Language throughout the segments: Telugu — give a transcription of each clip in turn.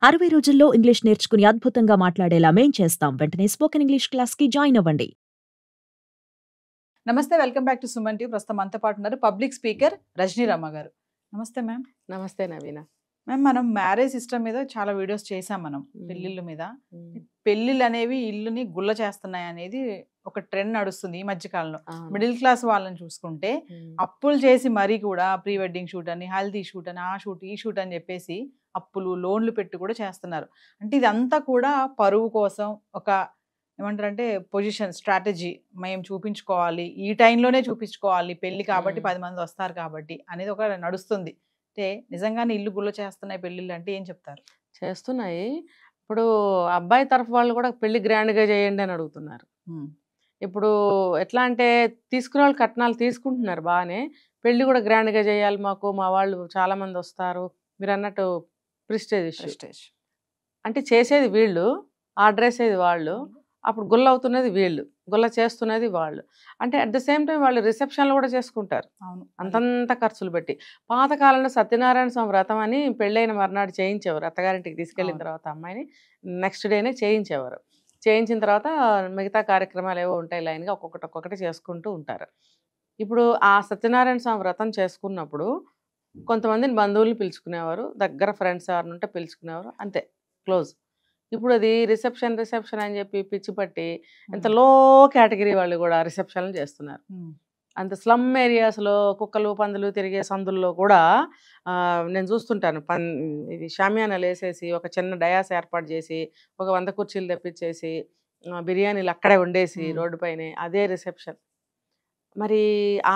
60 రోజుల్లో ఇంగ్లీష్ నేర్చుకుని అద్భుతంగా మాట్లాడేలా మేం చేస్తాం. వెంటనే స్పోకెన్ ఇంగ్లీష్ క్లాస్‌కి జాయిన్ అవ్వండి. నమస్తే, welcome back to Suman TV. ప్రస్తుతం మనతో పాటు ఉన్నారు పబ్లిక్ స్పీకర్ రజనీ రమ గారు. నమస్తే మ్యామ్. నమస్తే నవీన. మ్యామ్, మనం మ్యారేజ్ సిస్టమ్ మీద చాలా వీడియోస్ చేసాం, మనం పెళ్ళిళ్ళ మీద. పెళ్ళిళ్ళు అనేవి ఇల్లుని గుల్ల చేస్తున్నాయి అనేది ఒక ట్రెండ్ నడుస్తుంది ఈ మధ్య కాలంలో. మిడిల్ క్లాస్ వాళ్ళని చూసుకుంటే అప్పులు చేసి మరీ కూడా ప్రీ వెడ్డింగ్ షూట్ అని, హల్దీ షూట్ అని, ఆ షూట్ ఈ షూట్ అని చెప్పేసి అప్పులు లోన్లు పెట్టి కూడా చేస్తున్నారు. అంటే ఇదంతా కూడా పరువు కోసం, ఒక ఏమంటారంటే పొజిషన్ స్ట్రాటజీ, మేము చూపించుకోవాలి, ఈ టైంలోనే చూపించుకోవాలి, పెళ్లి కాబట్టి 10 మంది వస్తారు కాబట్టి అనేది ఒక నడుస్తుంది. అంటే నిజంగానే ఇల్లు గుల్ల చేస్తున్నాయి పెళ్ళిళ్ళు అంటే ఏం చెప్తారు? చేస్తున్నాయి. ఇప్పుడు అబ్బాయి తరఫు వాళ్ళు కూడా పెళ్లి గ్రాండ్గా చేయండి అని అడుగుతున్నారు. ఇప్పుడు ఎట్లా అంటే తీసుకునే వాళ్ళు కట్నాలు తీసుకుంటున్నారు బాగానే, పెళ్లి కూడా గ్రాండ్గా చేయాలి మాకు, మా వాళ్ళు చాలా మంది వస్తారు, మీరు అన్నట్టు ప్రిస్టేజ్ అంటే చేసేది వీళ్ళు, ఆర్డర్ వేసేది వాళ్ళు, అప్పుడు గుల్ల అవుతున్నది వీళ్ళు, గుల్ల చేస్తున్నది వాళ్ళు. అంటే అట్ ద సేమ్ టైం వాళ్ళు రిసెప్షన్లు కూడా చేసుకుంటారు. అవును, అంతంత ఖర్చులు పెట్టి. పాతకాలంలో సత్యనారాయణ స్వామి వ్రతం అని పెళ్ళైన మర్నాడు చేయించేవారు, అత్తగారింటికి తీసుకెళ్ళిన తర్వాత అమ్మాయిని నెక్స్ట్ డేనే చేయించేవారు. చేయించిన తర్వాత మిగతా కార్యక్రమాలు ఏవో ఉంటాయి, లైన్గా ఒక్కొక్కటి చేసుకుంటూ ఉంటారు. ఇప్పుడు ఆ సత్యనారాయణ స్వామి వ్రతం చేసుకున్నప్పుడు కొంతమందిని బంధువుల్ని పిలుచుకునేవారు, దగ్గర ఫ్రెండ్స్ ఎవరిని ఉంటే పిలుచుకునేవారు, అంతే క్లోజ్. ఇప్పుడు అది రిసెప్షన్ అని చెప్పి పిచ్చి పట్టి ఎంత లో కేటగిరీ వాళ్ళు కూడా రిసెప్షన్లు చేస్తున్నారు. అంత స్లమ్ ఏరియాస్లో కుక్కలు పందులు తిరిగే సందుల్లో కూడా నేను చూస్తుంటాను. ఇది షామియానాలు వేసేసి ఒక చిన్న డయాస్ ఏర్పాటు చేసి ఒక 100 కుర్చీలు తెప్పించేసి బిర్యానీలు అక్కడే వండేసి రోడ్డు పైనే, అదే రిసెప్షన్. మరి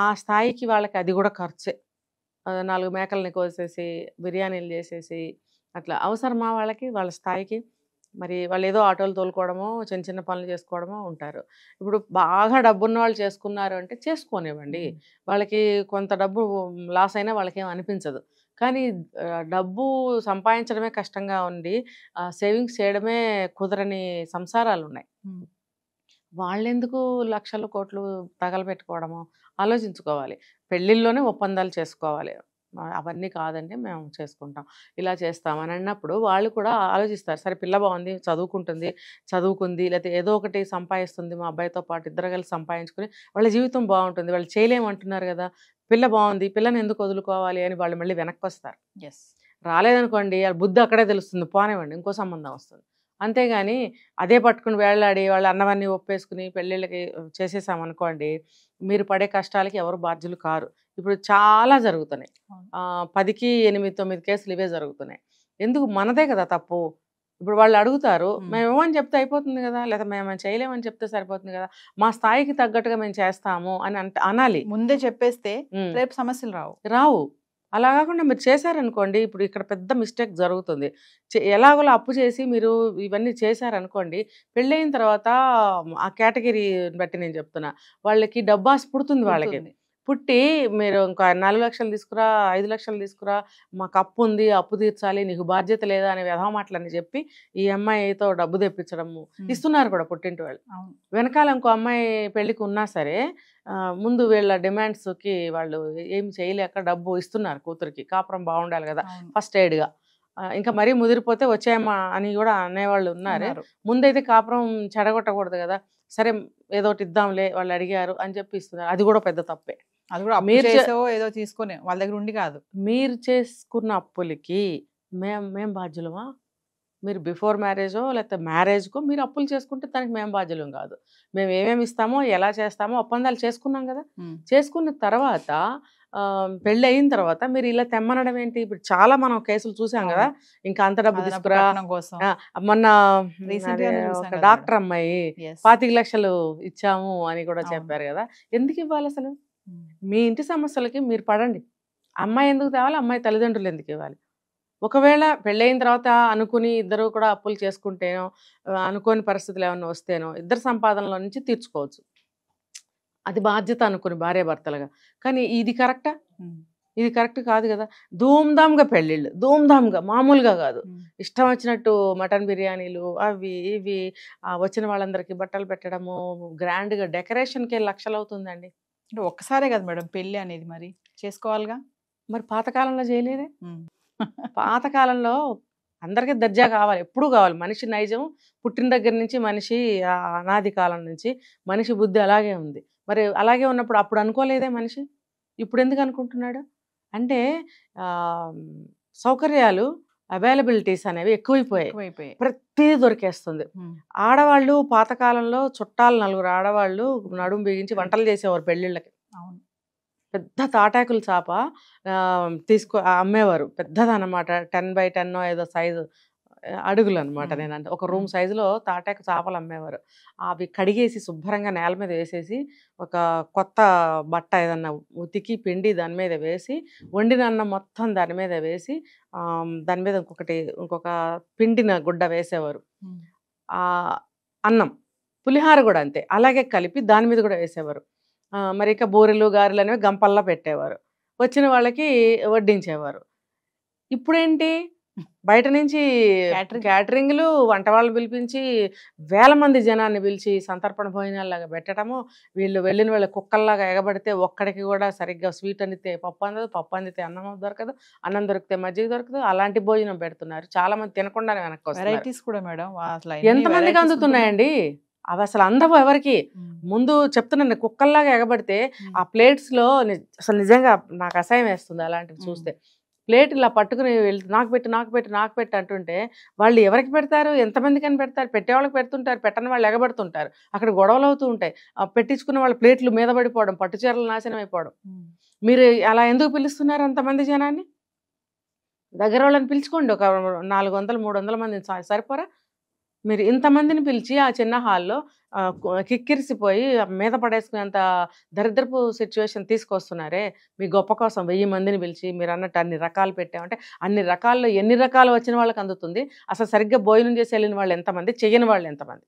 ఆ స్థాయికి వాళ్ళకి అది కూడా ఖర్చే. 4 మేకల్ని కోసేసి బిర్యానీలు చేసేసి అట్లా అవసరమా వాళ్ళకి, వాళ్ళ స్థాయికి? మరి వాళ్ళు ఏదో ఆటోలు తోలుకోవడమో చిన్న చిన్న పనులు చేసుకోవడమో ఉంటారు. ఇప్పుడు బాగా డబ్బున్న వాళ్ళు చేసుకున్నారు అంటే చేసుకోనివ్వండి, వాళ్ళకి కొంత డబ్బు లాస్ అయినా వాళ్ళకేం అనిపించదు. కానీ డబ్బు సంపాదించడమే కష్టంగా ఉండి సేవింగ్స్ చేయడమే కుదరని సంసారాలు ఉన్నాయి. వాళ్ళెందుకు లక్షలు కోట్లు తగలబెట్టుకోవడమో ఆలోచించుకోవాలి. పెళ్ళిళ్ళలోనే ఒప్పందాలు చేసుకోవాలి. అవన్నీ కాదండి మేము చేసుకుంటాం, ఇలా చేస్తాం అని అన్నప్పుడు వాళ్ళు కూడా ఆలోచిస్తారు. సరే పిల్ల బాగుంది, చదువుకుంది, లేకపోతే ఏదో ఒకటి సంపాదిస్తుంది, మా అబ్బాయితో పాటు ఇద్దరు కలిసి సంపాదించుకుని వాళ్ళ జీవితం బాగుంటుంది, వాళ్ళు చేయలేమంటున్నారు కదా, పిల్ల బాగుంది, పిల్లని ఎందుకు వదులుకోవాలి అని వాళ్ళు మళ్ళీ వెనక్కి వస్తారు. రాలేదనుకోండి, వాళ్ళ బుద్ధి అక్కడే తెలుస్తుంది, పోనివ్వండి ఇంకో సంబంధం వస్తుంది. అంతేగాని అదే పట్టుకుని వేళ్లాడి వాళ్ళ అన్నవన్నీ ఒప్పేసుకుని పెళ్ళిళ్ళకి చేసేసామనుకోండి, మీరు పడే కష్టాలకి ఎవరు బాధ్యులు కారు. ఇప్పుడు చాలా జరుగుతున్నాయి, 10కి 8, 9 కేసులు ఇవే జరుగుతున్నాయి. ఎందుకు? మనదే కదా తప్పు. ఇప్పుడు వాళ్ళు అడుగుతారు, మేమేమని చెప్తే అయిపోతుంది కదా, లేదా మేము చేయలేమని చెప్తే సరిపోతుంది కదా, మా స్థాయికి తగ్గట్టుగా మేము చేస్తాము అని అనాలి. ముందే చెప్పేస్తే రేపు సమస్యలు రావు. అలా కాకుండా మీరు చేశారనుకోండి, ఇప్పుడు ఇక్కడ పెద్ద మిస్టేక్ జరుగుతుంది. ఎలాగోలా అప్పు చేసి మీరు ఇవన్నీ చేశారనుకోండి, పెళ్ళైన తర్వాత ఆ కేటగిరీ బట్టి నేను చెప్తున్నా, వాళ్ళకి డబ్బాస్ పుడుతుంది. వాళ్ళకి పుట్టి మీరు ఇంకా 4 లక్షలు తీసుకురా, 5 లక్షలు తీసుకురా, మాకు అప్పు ఉంది, అప్పు తీర్చాలి, నీకు బాధ్యత లేదా అనే వ్యధమ మాటలని చెప్పి ఈ అమ్మాయితో డబ్బు తెప్పించడము ఇస్తున్నారు కూడా పుట్టింటి వాళ్ళు. వెనకాల ఇంకో అమ్మాయి పెళ్ళికి ఉన్నా సరే ముందు వీళ్ళ డిమాండ్స్కి వాళ్ళు ఏం చేయలేక డబ్బు ఇస్తున్నారు కూతురికి, కాపురం బాగుండాలి కదా ఫస్ట్ ఎయిడ్గా. ఇంకా మరీ ముదిరిపోతే వచ్చాయమ్మా అని కూడా అనేవాళ్ళు ఉన్నారు. ముందైతే కాపురం చెడగొట్టకూడదు కదా, సరే ఏదో ఒకటి ఇద్దాంలే వాళ్ళు అడిగారు అని చెప్పి ఇస్తున్నారు. అది కూడా పెద్ద తప్పే. అది కూడా మీరు ఏదో తీసుకుని వాళ్ళ దగ్గర ఉండి కాదు, మీరు చేసుకున్న అప్పులకి మేము బాధ్యులమా? మీరు బిఫోర్ మ్యారేజో లేకపోతే మ్యారేజ్కో మీరు అప్పులు చేసుకుంటే దానికి మేము బాధ్యులం కాదు. మేము ఏమేమి ఇస్తామో ఎలా చేస్తామో ఒప్పందాలు చేసుకున్నాం కదా, చేసుకున్న తర్వాత పెళ్ళి అయిన తర్వాత మీరు ఇలా తెమ్మనడం ఏంటి? ఇప్పుడు చాలా మనం కేసులు చూసాం కదా, ఇంకా అంత డబ్బు తీసుకురా. మొన్న ఒక డాక్టర్ అమ్మాయి 25 లక్షలు ఇచ్చాము అని కూడా చెప్పారు కదా. ఎందుకు ఇవ్వాలి అసలు? మీ ఇంటి సమస్యలకి మీరు పడండి. అమ్మాయి ఎందుకు తేవాలి, అమ్మాయి తల్లిదండ్రులు ఎందుకు ఇవ్వాలి? ఒకవేళ పెళ్ళైన తర్వాత అనుకుని ఇద్దరు కూడా అప్పులు చేసుకుంటేనో, అనుకోని పరిస్థితులు ఏమైనా వస్తేనో ఇద్దరు సంపాదనలో నుంచి తీర్చుకోవచ్చు, అది బాధ్యత అనుకుని భార్యాభర్తలుగా. కానీ ఇది కరెక్టా? ఇది కరెక్ట్ కాదు కదా. ధూమ్ధామ్గా పెళ్ళిళ్ళు, ధూమ్ధామ్గా, మామూలుగా కాదు, ఇష్టం వచ్చినట్టు మటన్ బిర్యానీలు అవి ఇవి, వచ్చిన వాళ్ళందరికీ బట్టలు పెట్టడము, గ్రాండ్గా డెకరేషన్కే లక్షలు అవుతుందండి. అంటే ఒక్కసారే కదా మేడం పెళ్ళి అనేది, మరి చేసుకోవాలిగా. మరి పాతకాలంలో చేయలేదే? పాతకాలంలో అందరికీ దర్జా కావాలి, ఎప్పుడూ కావాలి. మనిషి నైజం పుట్టిన దగ్గర నుంచి మనిషి అనాది కాలం నుంచి మనిషి బుద్ధి అలాగే ఉంది. మరి అలాగే ఉన్నప్పుడు అప్పుడు అనుకోలేదే మనిషి, ఇప్పుడు ఎందుకు అనుకుంటున్నాడు అంటే సౌకర్యాలు అవైలబిలిటీస్ అనేవి ఎక్కువైపోయాయి, ప్రతిదీ దొరికేస్తుంది. ఆడవాళ్ళు పాతకాలంలో చుట్టాలు 4 ఆడవాళ్ళు నడుము బిగించి వంటలు చేసేవారు పెళ్ళిళ్ళకి. పెద్ద తాటాకుల చాప అమ్మేవారు, పెద్దదన్నమాట, 10x10 ఏదో సైజు అడుగులు అనమాట. నేనంటే ఒక రూమ్ సైజులో తాటాకు చేపలు అమ్మేవారు. అవి కడిగేసి శుభ్రంగా నేల మీద వేసేసి ఒక కొత్త బట్ట ఏదన్నా ఉతికి పిండి దాని మీద వేసి వండిన అన్నం మొత్తం దాని మీద వేసి దాని మీద ఇంకొక పిండిన గుడ్డ వేసేవారు. అన్నం పులిహార కూడా అంతే, అలాగే కలిపి దాని మీద కూడా వేసేవారు. మరి ఇక బూరెలు గారెలు అనేవి గంపల్లా పెట్టేవారు, వచ్చిన వాళ్ళకి వడ్డించేవారు. ఇప్పుడేంటి బయట నుంచి క్యాటరింగ్లు, వంట వాళ్ళని పిలిపించి వేల మంది జనాన్ని పిలిచి సంతర్పణ భోజనాల్లాగా పెట్టడము. వీళ్ళు వెళ్ళిన వాళ్ళ కుక్కల్లాగా ఎగబడితే ఒక్కడికి కూడా సరిగ్గా స్వీట్ అందితే పప్పు అందదు, పప్పు అందితే అన్నం దొరకదు, అన్నం దొరికితే మజ్జిగ దొరకదు, అలాంటి భోజనం పెడుతున్నారు. చాలా మంది తినకుండానే వెనక్కి వస్తున్నారు. ఎంతమందికి అందుతున్నాయండి అవి? అసలు అందవు ఎవరికి. ముందు చెప్తున్నాను, కుక్కల్లాగా ఎగబడితే ఆ ప్లేట్స్ లో అసలు నిజంగా నాకు అసహ్యం వేస్తుంది అలాంటివి చూస్తే. ప్లేట్ ఇలా పట్టుకుని వెళ్తే నాకు పెట్టు నాకు పెట్టు నాకు పెట్టు అంటుంటే వాళ్ళు ఎవరికి పెడతారు, ఎంతమందికి అని పెడతారు? పెట్టేవాళ్ళకి పెడుతుంటారు, పెట్టని వాళ్ళు ఎగబడుతుంటారు, అక్కడ గొడవలు అవుతూ ఉంటాయి. పెట్టించుకున్న వాళ్ళ ప్లేట్లు మీద పడిపోవడం, పట్టుచీరలు నాశనం అయిపోవడం. మీరు అలా ఎందుకు పిలుస్తున్నారు అంతమంది జనాన్ని? దగ్గర వాళ్ళని పిలుచుకోండి, ఒక 400-300 మందిని సరిపోరా? మీరు ఇంతమందిని పిలిచి ఆ చిన్న హాల్లో కిక్కిరిసిపోయి మీద పడేసుకునేంత దరిద్రపు సిచ్యువేషన్ తీసుకొస్తున్నారే మీ గొప్ప కోసం. 1000 మందిని పిలిచి మీరు అన్నట్టు అన్ని రకాలు పెట్టామంటే అన్ని రకాల్లో ఎన్ని రకాలు వచ్చిన వాళ్ళకి అందుతుంది? అసలు సరిగ్గా భోజనం చేసి వెళ్ళిన వాళ్ళు ఎంతమంది, చెయ్యని వాళ్ళు ఎంతమంది?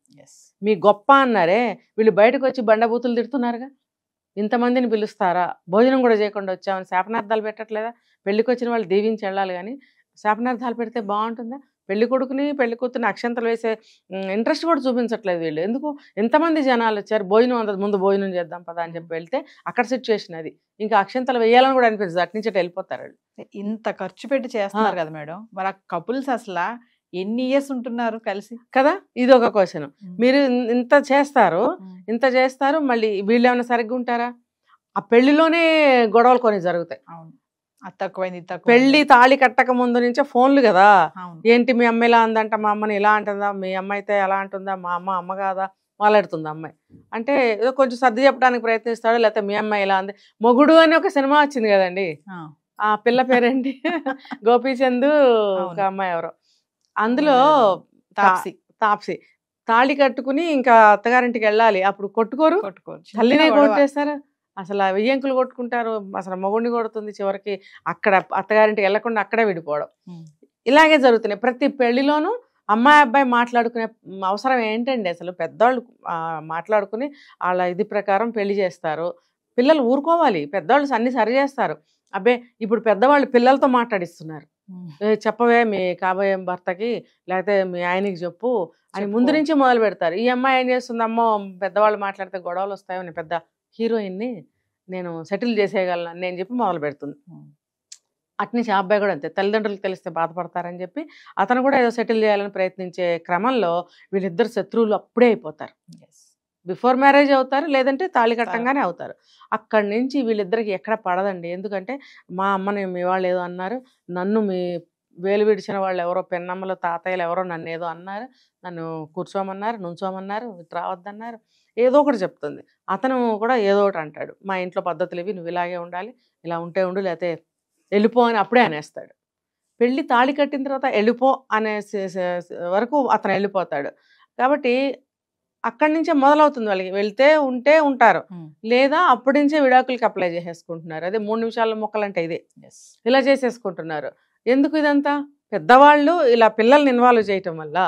మీ గొప్ప అన్నారే, వీళ్ళు బయటకు వచ్చి బండబూతులు తిడుతున్నారుగా. ఇంతమందిని పిలుస్తారా? భోజనం కూడా చేయకుండా వచ్చామని శాపనార్థాలు పెట్టట్లేదా? పెళ్ళికి వచ్చిన వాళ్ళు దీవించి వెళ్ళాలి కానీ శాపనార్థాలు పెడితే బాగుంటుందా? పెళ్లి కొడుకుని పెళ్లి కూతురిని అక్షంతలు వేసే ఇంట్రెస్ట్ కూడా చూపించట్లేదు వీళ్ళు. ఎందుకు? ఎంతమంది జనాలు వచ్చారు, భోజనం అందదు, ముందు భోజనం చేద్దాం పదా అని చెప్పి వెళ్తే అక్కడ సిచ్యువేషన్ అది. ఇంకా అక్షంతలు వేయాలని కూడా అనిపించదు, అటు నుంచి వెళ్ళిపోతారు వాళ్ళు. ఇంత ఖర్చు పెట్టి చేస్తున్నారు కదా మేడం, మరి ఆ కపుల్స్ అసలు ఎన్ని ఇయర్స్ ఉంటున్నారు కలిసి కదా? ఇది ఒక క్వశ్చన్. మీరు ఇంత చేస్తారు మళ్ళీ వీళ్ళు ఏమైనా సరిగ్గా ఉంటారా? ఆ పెళ్లిలోనే గొడవలు కొన్ని జరుగుతాయి. పెళ్లి తాళి కట్టక ముందు నుంచే ఫోన్లు కదా, ఏంటి మీ అమ్మ ఇలా అందంట, మా అమ్మని ఇలా అంటుందా, మీ అమ్మ అయితే ఎలా అంటుందా, మా అమ్మ కాదా మాట్లాడుతుంది అమ్మాయి అంటే ఏదో కొంచెం సర్ది చెప్పడానికి ప్రయత్నిస్తాడు. లేకపోతే మీ అమ్మాయి ఇలా అంది. మొగుడు అని ఒక సినిమా వచ్చింది కదండి, ఆ పిల్ల పేరేంటి, గోపీచంద్ ఒక అమ్మాయి ఎవరో, అందులో తాప్సి తాళి కట్టుకుని ఇంకా అత్తగారింటికి వెళ్ళాలి, అప్పుడు కొట్టుకోరు, తల్లినే కొట్టేస్తారు. అసలు వెయ్యంకులు కొట్టుకుంటారు, అసలు మొగుడిని కొడుతుంది, చివరికి అక్కడ అత్తగారింటికి వెళ్లకుండా అక్కడే విడిపోవడం. ఇలాగే జరుగుతున్నాయి ప్రతి పెళ్లిలోనూ. అమ్మాయి అబ్బాయి మాట్లాడుకునే అవసరం ఏంటండి? అసలు పెద్దవాళ్ళు మాట్లాడుకుని వాళ్ళ ఇది ప్రకారం పెళ్లి చేస్తారు, పిల్లలు ఊరుకోవాలి, పెద్దవాళ్ళు అన్ని సరి చేస్తారు. అబ్బే ఇప్పుడు పెద్దవాళ్ళు పిల్లలతో మాట్లాడిస్తున్నారు, చెప్పవే మీ కాబోయే భర్తకి, లేకపోతే మీ ఆయనకి చెప్పు అని ముందు నుంచి మొదలు పెడతారు. ఈ అమ్మాయి ఏం చేస్తుంది, అమ్మో పెద్దవాళ్ళు మాట్లాడితే గొడవలు వస్తాయని పెద్ద హీరోయిన్ని నేను సెటిల్ చేసేయగలను నేను చెప్పి మొదలు పెడుతుంది. అట్నుంచి ఆ అబ్బాయి కూడా అంతే, తల్లిదండ్రులకు తెలిస్తే బాధపడతారని చెప్పి అతను కూడా ఏదో సెటిల్ చేయాలని ప్రయత్నించే క్రమంలో వీళ్ళిద్దరు శత్రువులు అప్పుడే అయిపోతారు. బిఫోర్ మ్యారేజ్ అవుతారు, లేదంటే తాళి కట్టంగానే అవుతారు. అక్కడి నుంచి వీళ్ళిద్దరికి ఎక్కడ పడదండి. ఎందుకంటే మా అమ్మని మీ వాళ్ళు ఏదో అన్నారు, నన్ను మీ వేలు విడిచిన వాళ్ళు ఎవరో పెన్నమ్మలు తాతయ్యలు ఎవరో నన్ను ఏదో అన్నారు, నన్ను కూర్చోమన్నారు, నుంచోమన్నారు, రావద్దన్నారు, ఏదో ఒకటి చెప్తుంది. అతను కూడా ఏదో ఒకటి అంటాడు, మా ఇంట్లో పద్ధతులు ఇవి, నువ్వు ఇలాగే ఉండాలి, ఇలా ఉంటే ఉండు, లేకపోతే వెళ్ళిపో అని అప్పుడే అనేస్తాడు. పెళ్ళి తాళి కట్టిన తర్వాత వెళ్ళిపో అనే వరకు అతను వెళ్ళిపోతాడు. కాబట్టి అక్కడి నుంచే మొదలవుతుంది వాళ్ళకి. వెళ్తే ఉంటే ఉంటారు, లేదా అప్పటి నుంచే విడాకులకి అప్లై చేసేసుకుంటున్నారు. అదే 3 నిమిషాల మొక్కలంటే ఇదే, ఇలా చేసేసుకుంటున్నారు. ఎందుకు ఇదంతా? పెద్దవాళ్ళు ఇలా పిల్లల్ని ఇన్వాల్వ్ చేయటం వల్ల,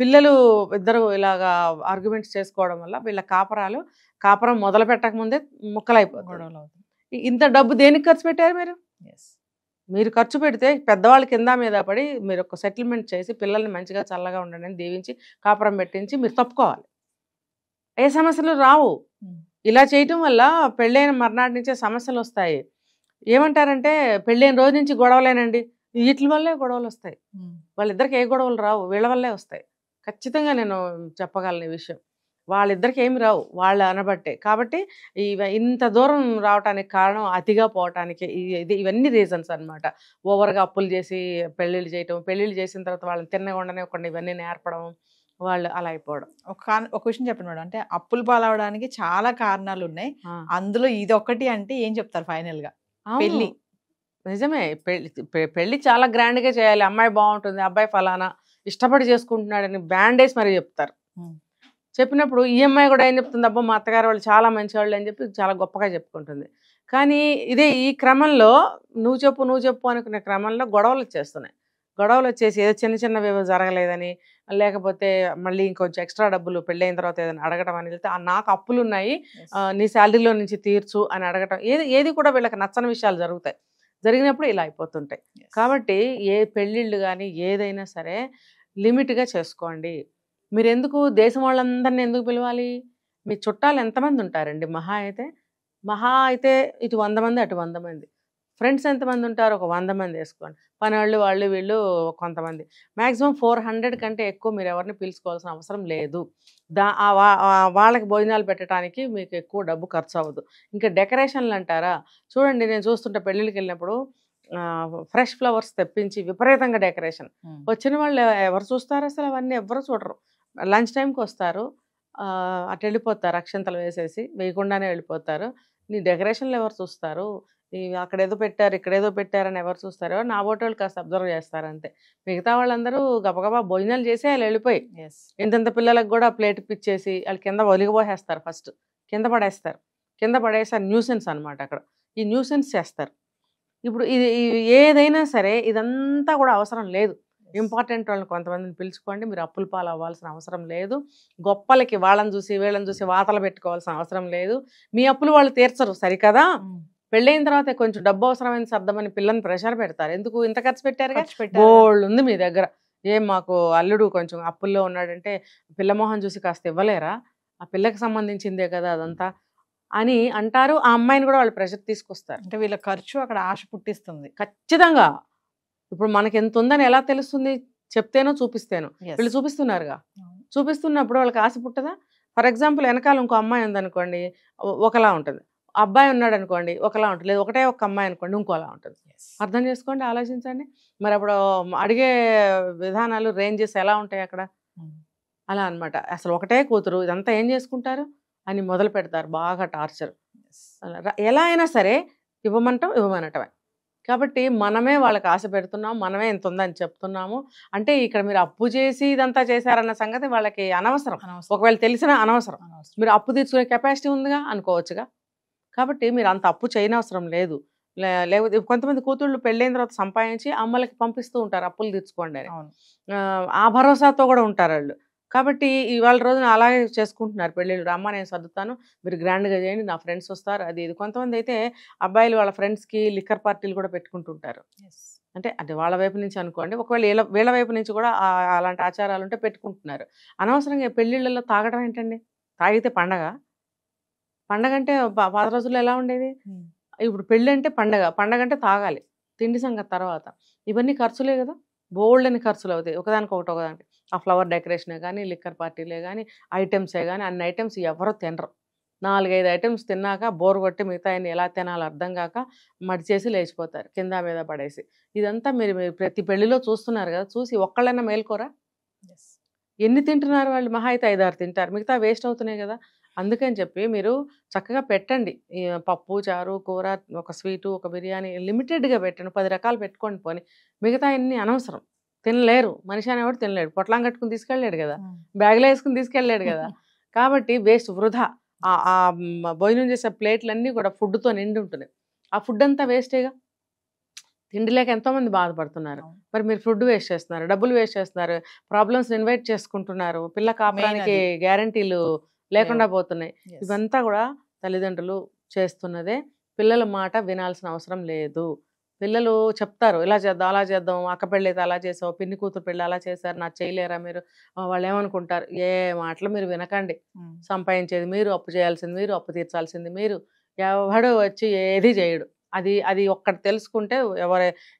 పిల్లలు ఇద్దరు ఇలాగా ఆర్గ్యుమెంట్స్ చేసుకోవడం వల్ల వీళ్ళ కాపురం మొదలు పెట్టక ముందే ముక్కలైపోతారు. ఇంత డబ్బు దేనికి ఖర్చు పెట్టారు మీరు? మీరు ఖర్చు పెడితే పెద్దవాళ్ళ కింద మీద పడి మీరు ఒక సెటిల్మెంట్ చేసి పిల్లల్ని మంచిగా చల్లగా ఉండండి అని దీవించి కాపురం పెట్టించి మీరు తప్పుకోవాలి, ఏ సమస్యలు రావు. ఇలా చేయటం వల్ల పెళ్ళైన మర్నాటి నుంచే సమస్యలు వస్తాయి. ఏమంటారంటే పెళ్ళైన రోజు నుంచి గొడవలేనండి, వీటి వల్లే గొడవలు వస్తాయి. వాళ్ళిద్దరికి ఏ గొడవలు రావు, వీళ్ళ వల్లే వస్తాయి. ఖచ్చితంగా నేను చెప్పగలను ఈ విషయం. వాళ్ళిద్దరికి ఏమి రావు, వాళ్ళు అనబట్టే. కాబట్టి ఇంత దూరం రావటానికి కారణం అతిగా పోవటానికి ఇవన్నీ రీజన్స్ అనమాట. ఓవర్గా అప్పులు చేసి పెళ్ళిళ్ళు చేయటం, పెళ్ళిళ్ళు చేసిన తర్వాత వాళ్ళని తిన్నకుండానే కొన్ని ఇవన్నీ నేర్పడం, వాళ్ళు అలా అయిపోవడం. ఒక విషయం చెప్పండి మేడం, అంటే అప్పులు పాలవడానికి చాలా కారణాలు ఉన్నాయి, అందులో ఇది ఒకటి అంటే ఏం చెప్తారు ఫైనల్ గా? పెళ్లి. నిజమే, పెళ్లి చాలా గ్రాండ్ గా చేయాలి, అమ్మాయి బాగుంటుంది, అబ్బాయి ఫలానా ఇష్టపడి చేసుకుంటున్నాడని బ్యాండేజ్ మరి చెప్తారు. చెప్పినప్పుడు ఈ అమ్మాయి కూడా ఏం చెప్తుంది, అబ్బా మా అత్తగారు వాళ్ళు చాలా మంచి వాళ్ళు అని చెప్పి చాలా గొప్పగా చెప్పుకుంటుంది. కానీ ఈ క్రమంలో నువ్వు చెప్పు అనుకునే క్రమంలో గొడవలు వచ్చేస్తున్నాయి. గొడవలు వచ్చేసి ఏదో చిన్న చిన్నవి జరగలేదని, లేకపోతే మళ్ళీ ఇంకొంచెం ఎక్స్ట్రా డబ్బులు పెళ్ళైన తర్వాత ఏదైనా అడగటం అని వెళ్తే, నాకు అప్పులు ఉన్నాయి నీ శాలరీలో నుంచి తీర్చు అని అడగటం, ఏది కూడా వీళ్ళకి నచ్చని విషయాలు జరుగుతాయి. జరిగినప్పుడు ఇలా అయిపోతుంటాయి. కాబట్టి ఏ పెళ్ళిళ్ళు కానీ ఏదైనా సరే లిమిట్గా చేసుకోండి. మీరు ఎందుకు దేశం వాళ్ళందరినీ ఎందుకు పిలవాలి? మీ చుట్టాలు ఎంతమంది ఉంటారండి? మహా అయితే ఇటు 100 మంది అటు 100 మంది. ఫ్రెండ్స్ ఎంతమంది ఉంటారు? ఒక 100 మంది వేసుకోండి. పనివాళ్ళు వాళ్ళు వీళ్ళు కొంతమంది. మ్యాక్సిమం 400 కంటే ఎక్కువ మీరు ఎవరిని పిలుచుకోవాల్సిన అవసరం లేదు. వాళ్ళకి భోజనాలు పెట్టడానికి మీకు ఎక్కువ డబ్బు ఖర్చు అవ్వదు. ఇంకా డెకరేషన్లు అంటారా, చూడండి నేను చూస్తుంటే పెళ్ళిళ్ళకి వెళ్ళినప్పుడు ఫ్రెష్ ఫ్లవర్స్ తెప్పించి విపరీతంగా డెకరేషన్. వచ్చిన వాళ్ళు ఎవరు చూస్తారు? అసలు అవన్నీ ఎవరు చూడరు. లంచ్ టైంకి వస్తారు, అటు వెళ్ళిపోతారు, అక్షంతలు వేసేసి వేయకుండానే వెళ్ళిపోతారు. నీ డెకరేషన్లు ఎవరు చూస్తారు? అక్కడేదో పెట్టారు ఇక్కడేదో పెట్టారని ఎవరు చూస్తారో? నా ఓటోళ్ళు కాస్త అబ్జర్వ్ చేస్తారు అంతే. మిగతా వాళ్ళందరూ గబగబా భోజనాలు చేసి వాళ్ళు వెళ్ళిపోయి ఇంతంత పిల్లలకు కూడా ప్లేట్ పిచ్చేసి వాళ్ళు కింద ఒలిగిపోసేస్తారు. ఫస్ట్ కింద పడేసారు. న్యూసెన్స్ అనమాట. అక్కడ ఈ న్యూసెన్స్ చేస్తారు. ఇప్పుడు ఇది ఏదైనా సరే ఇదంతా కూడా అవసరం లేదు. ఇంపార్టెంట్ వాళ్ళని కొంతమందిని పిలుచుకోండి. మీరు అప్పుల పాలు అవ్వాల్సిన అవసరం లేదు. గొప్పలకి వాళ్ళని చూసి వీళ్ళని చూసి వాతలు పెట్టుకోవాల్సిన అవసరం లేదు. మీ అప్పులు వాళ్ళు తీర్చరు సరికదా. పెళ్ళైన తర్వాత కొంచెం డబ్బు అవసరమైన శబ్దమని పిల్లని ప్రెషర్ పెడతారు. ఎందుకు ఇంత ఖర్చు పెట్టారుగా? గోల్డ్ ఉంది మీ దగ్గర, ఏం మాకు అల్లుడు కొంచెం అప్పుల్లో ఉన్నాడంటే పిల్లమోహన్ చూసి కాస్త ఇవ్వలేరా? ఆ పిల్లకి సంబంధించిందే కదా అదంతా అని అంటారు. ఆ అమ్మాయిని కూడా వాళ్ళు ప్రెషర్ తీసుకొస్తారు. అంటే వీళ్ళ ఖర్చు అక్కడ ఆశ పుట్టిస్తుంది. ఖచ్చితంగా. ఇప్పుడు మనకి ఎంత ఉందని ఎలా తెలుస్తుంది? చెప్తేనో చూపిస్తేనో. వీళ్ళు చూపిస్తున్నారుగా. చూపిస్తున్నప్పుడు వాళ్ళకి ఆశ పుట్టదా? ఫర్ ఎగ్జాంపుల్ వెనకాల ఇంకో అమ్మాయి ఉందనుకోండి, ఒకలా ఉంటుంది. అబ్బాయి ఉన్నాడు అనుకోండి, ఒకలా ఉంటుంది. లేదు ఒకటే ఒక అమ్మాయి అనుకోండి, ఇంకోలా ఉంటుంది. అర్థం చేసుకోండి, ఆలోచించండి. మరి అప్పుడు అడిగే విధానాలు రేంజెస్ ఎలా ఉంటాయి అక్కడ? అలా అనమాట. అసలు ఒకటే కూతురు ఇదంతా ఏం చేసుకుంటారు అని మొదలు పెడతారు. బాగా టార్చర్. ఎలా అయినా సరే ఇవ్వమనటమే. కాబట్టి మనమే వాళ్ళకి ఆశ పెడుతున్నాం, మనమే ఎంత ఉందని చెప్తున్నాము. అంటే ఇక్కడ మీరు అప్పు చేసి ఇదంతా చేశారన్న సంగతి వాళ్ళకి అనవసరం. ఒకవేళ తెలిసినా అనవసరం. మీరు అప్పు తీర్చుకునే కెపాసిటీ ఉందిగా అనుకోవచ్చుగా. కాబట్టి మీరు అంత అప్పు చేయనవసరం లేదు. లేకపోతే కొంతమంది కూతుళ్ళు పెళ్ళైన తర్వాత సంపాదించి అమ్మలకి పంపిస్తూ ఉంటారు అప్పులు తీర్చుకోండి అని. ఆ భరోసాతో కూడా ఉంటారు వాళ్ళు. కాబట్టి ఇవాళ రోజున అలాగే చేసుకుంటున్నారు పెళ్ళిళ్ళు. అమ్మ నేను సర్దుతాను, మీరు గ్రాండ్గా చేయండి, నా ఫ్రెండ్స్ వస్తారు, అది ఇది. కొంతమంది అయితే అబ్బాయిలు వాళ్ళ ఫ్రెండ్స్కి లిక్కర్ పార్టీలు కూడా పెట్టుకుంటుంటారు. అంటే వాళ్ళ వైపు నుంచి అనుకోండి. ఒకవేళ వీళ్ళ వైపు నుంచి కూడా అలాంటి ఆచారాలు ఉంటే పెట్టుకుంటున్నారు. అనవసరంగా పెళ్ళిళ్ళల్లో తాగడం ఏంటండి? తాగితే పండగ అంటే పాత రోజుల్లో ఎలా ఉండేది? ఇప్పుడు పెళ్ళి అంటే పండగ అంటే తాగాలి, తిండి సంగతి తర్వాత. ఇవన్నీ ఖర్చులే కదా, బోల్డ్ అని ఖర్చులు అవుతాయి ఒకదానికి. ఆ ఫ్లవర్ డెకరేషనే కానీ, లిక్కర్ పార్టీలే కానీ, ఐటమ్సే కానీ, అన్ని ఐటమ్స్ ఎవరో తినరు. 4-5 ఐటమ్స్ తిన్నాక బోర్ కొట్టి మిగతా ఎలా తినాలో అర్థం కాక మడిచేసి లేచిపోతారు, కింద మీద పడేసి. ఇదంతా మీరు ప్రతి పెళ్లిలో చూస్తున్నారు కదా. చూసి ఒక్కళ్ళైనా మేల్కోరా? ఎన్ని తింటున్నారు వాళ్ళు? మహా అయితే 5-6 తింటారు, మిగతా వేస్ట్ అవుతున్నాయి కదా. అందుకని చెప్పి మీరు చక్కగా పెట్టండి. పప్పు, చారు, కూర, ఒక స్వీటు, ఒక బిర్యానీ లిమిటెడ్గా పెట్టండి. 10 రకాలు పెట్టుకోండి. పోని మిగతా అన్ని అనవసరం. తినలేరు, మనిషి అనేవాడు తినలేడు. పొట్లాం కట్టుకుని తీసుకెళ్ళలేడు కదా, బ్యాగ్లో వేసుకుని తీసుకెళ్ళలేడు కదా. కాబట్టి వేస్ట్, వృధా. భోజనం చేసే ప్లేట్లన్నీ కూడా ఫుడ్తో నిండి ఉంటున్నాయి. ఆ ఫుడ్ అంతా వేస్టేగా. తిండి లేక ఎంతోమంది బాధపడుతున్నారు. మరి మీరు ఫుడ్ వేస్ట్ చేస్తున్నారు, డబ్బులు వేస్ట్ చేస్తున్నారు, ప్రాబ్లమ్స్ ఇన్వైట్ చేసుకుంటున్నారు, పిల్ల కాపురానికి గ్యారంటీలు లేకుండా పోతున్నాయి. ఇవంతా కూడా తల్లిదండ్రులు చేస్తున్నదే. పిల్లల మాట వినాల్సిన అవసరం లేదు. పిల్లలు చెప్తారు, ఇలా చేద్దాం అలా చేద్దాం, అక్క పెళ్ళి అయితే అలా చేసావు, పిన్ని కూతురు పెళ్ళి అలా చేశారు, నాకు చేయలేరా మీరు? వాళ్ళు ఏమనుకుంటారు? ఏ మాటలు మీరు వినకండి. సంపాదించేది మీరు, అప్పు చేయాల్సింది మీరు, అప్పు తీర్చాల్సింది మీరు. ఎవడు వచ్చి ఏది చేయడు. అది అది ఒక్కటి తెలుసుకుంటే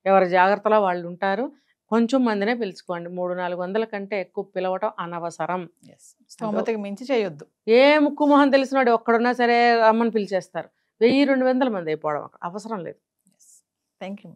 ఎవరి జాగ్రత్తలో వాళ్ళు ఉంటారు. కొంచెం మందినే పిలుచుకోండి, 300-400 కంటే ఎక్కువ పిలవటం అనవసరం. స్తోమతకి మించి చేయొద్దు. ఏ ముక్కు మొహం తెలిసినాడు ఒక్కడున్నా సరే రమ్మని పిలిచేస్తారు, 1000-2000 మంది అయిపోవడం అవసరం లేదు. Thank you.